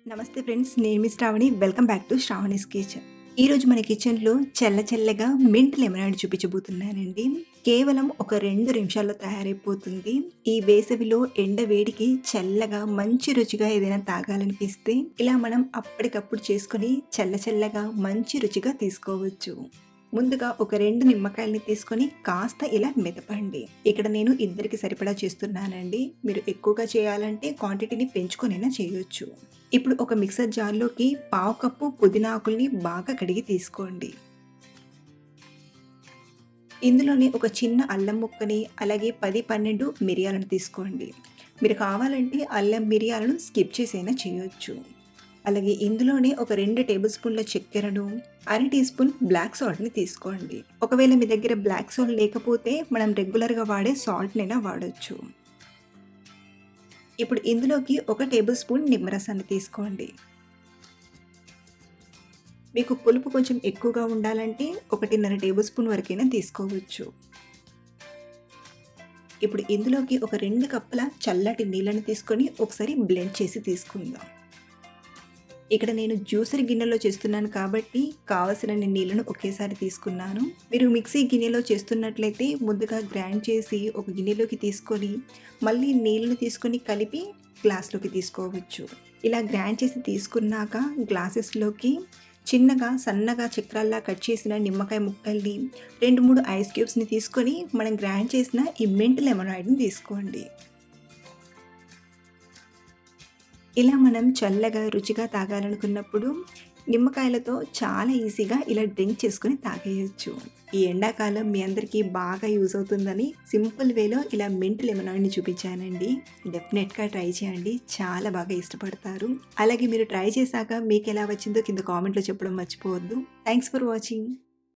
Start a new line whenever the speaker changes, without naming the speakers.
నమస్తే ఫ్రెండ్స్. నేను మీ Sravani. Welcome back to Sravani's kitchen. ఈరోజు మన కిచెన్‌లో చల్లగా మింట్ లెమనేడ్ చూపించబోతున్నానండి. కేవలం ఒక 2 నిమిషాల్లో తయారైపోతుంది. ఈ వేసవిలో ఎండ వేడికి చల్లగా మంచి రుచిగా ఏదైనా తాగాలనిపిస్తే ఇలా మనం అప్పటికప్పుడు చేసుకొని చల్లగా మంచి రుచిగా తీసుకోవచ్చు. ముందుగా ఒక 2 నిమ్మకాయలని తీసుకొని కాస్త ఇలా మెదపండి. ఇక్కడ నేను ఇద్దరికి సరిపడా చేస్తున్నానండి. మీరు ఎక్కువగా చేయాలంటే క్వాంటిటీని పెంచుకొనైనా చేయొచ్చు. ఇప్పుడు ఒక మిక్సర్ జార్‌లోకి పావు కప్పు పుదీనా ఆకుల్ని బాగా కడిగి తీసుకోండి. ఇందులోనే ఒక చిన్న అల్లం ముక్కని, అలాగే 10, 12 మిరియాలను తీసుకోండి. మీరు కావాలంటే అల్లం, మిరియాలను స్కిప్ చేసైనా చేయొచ్చు. అలాగే ఇందులోనే ఒక 2 టేబుల్ స్పూన్ల చక్కెరను, అర టీ స్పూన్ బ్లాక్ సాల్ట్‌ని తీసుకోండి. ఒకవేళ మీ దగ్గర బ్లాక్ సాల్ట్ లేకపోతే మనం రెగ్యులర్‌గా వాడే సాల్ట్‌నైనా వాడొచ్చు. ఇప్పుడు ఇందులోకి ఒక టేబుల్ స్పూన్ నిమ్మరసాన్ని తీసుకోండి. మీకు పులుపు కొంచెం ఎక్కువగా ఉండాలంటే 1.5 టేబుల్ స్పూన్ వరకైనా తీసుకోవచ్చు. ఇప్పుడు ఇందులోకి ఒక 2 కప్పుల చల్లటి నీళ్ళని తీసుకొని ఒకసారి బ్లెండ్ చేసి తీసుకుందాం. ఇక్కడ నేను జ్యూసర్ గిన్నెలో చేస్తున్నాను కాబట్టి కావాల్సినన్ని నీళ్ళను ఒకేసారి తీసుకున్నాను. మీరు మిక్సీ గిన్నెలో చేస్తున్నట్లయితే ముందుగా గ్రైండ్ చేసి ఒక గిన్నెలోకి తీసుకొని మళ్ళీ నీళ్ళను తీసుకొని కలిపి గ్లాస్‌లోకి తీసుకోవచ్చు. ఇలా గ్రైండ్ చేసి తీసుకున్నాక గ్లాసెస్‌లోకి చిన్నగా సన్నగా చక్రాల్లా కట్ చేసిన నిమ్మకాయ ముక్కల్ని, 2, 3 ఐస్ క్యూబ్స్‌ని తీసుకొని మనం గ్రైండ్ చేసిన ఈ మింట్ లెమనాయిడ్‌ని తీసుకోండి. ఇలా మనం చల్లగా, రుచిగా తాగాలనుకున్నప్పుడు నిమ్మకాయలతో చాలా ఈజీగా ఇలా డ్రింక్ చేసుకొని తాగేయొచ్చు. ఈ ఎండాకాలం మీ అందరికీ బాగా యూజ్ అవుతుందని సింపుల్ వేలో ఇలా మింట్ లెమనాయిడ్‌ని చూపించానండి. డెఫినెట్‌గా ట్రై చేయండి. చాలా బాగా ఇష్టపడతారు. అలాగే మీరు ట్రై చేశాక మీకెలా వచ్చిందో కింద కామెంట్‌లో చెప్పడం మర్చిపోవద్దు. Thanks for watching.